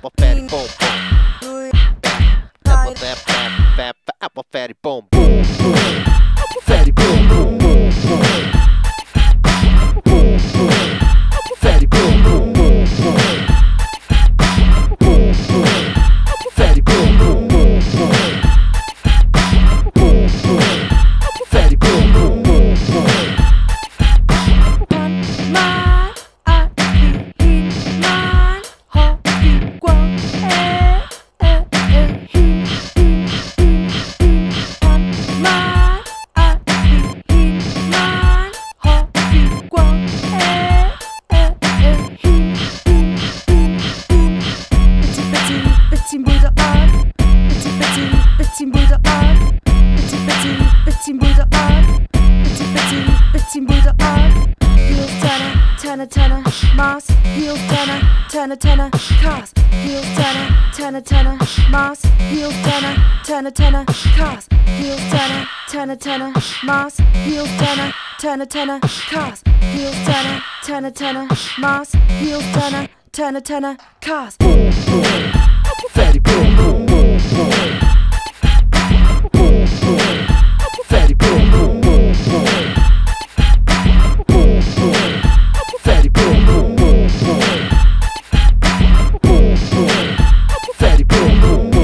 apple fatty boom boom. Apple apple fatty boom boom boom. Apple fatty boom boom boom boom. Boom boom. Apple fatty boom boom boom boom. Boom boom. Apple fatty boom boom boom boom. Boom boom. Apple fatty boom boom boom boom. Turner, Mars, heels Turner, cars, heels Turner, Mars, heels Turner, cars, heels Turner, Mars, heels Turner, cars, heels Turner, Mars, heels Turner, cars. Boom boom, apple fatty boom boom boom boom. Boom boom, apple fatty boom boom boom boom. Boom boom. Fatty boom boom boom boom. Boom boom. Apple fatty boom boom boom boom.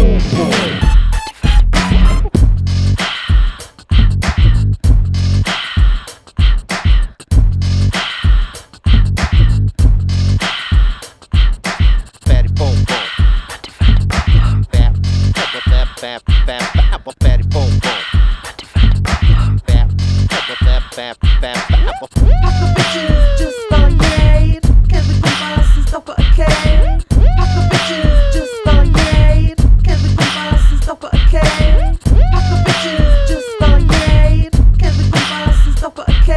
Fatty boom boom. Apple fatty boom boom. Apple. Pack of bitches just for yay. Kevin Bombas and stop at a K. Pack of bitches just for yay. Kevin Bombas and stop at a K. Pack of bitches just for yay. Kevin Bombas and stop at a K.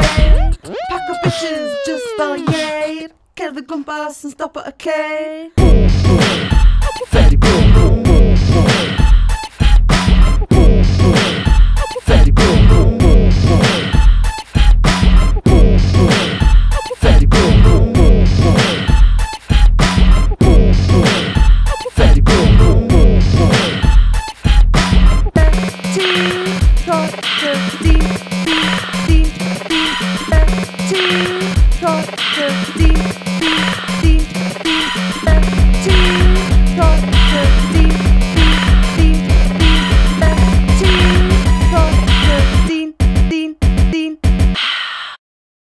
Pack of bitches just for yay. Kevin Bombas and stop at a K.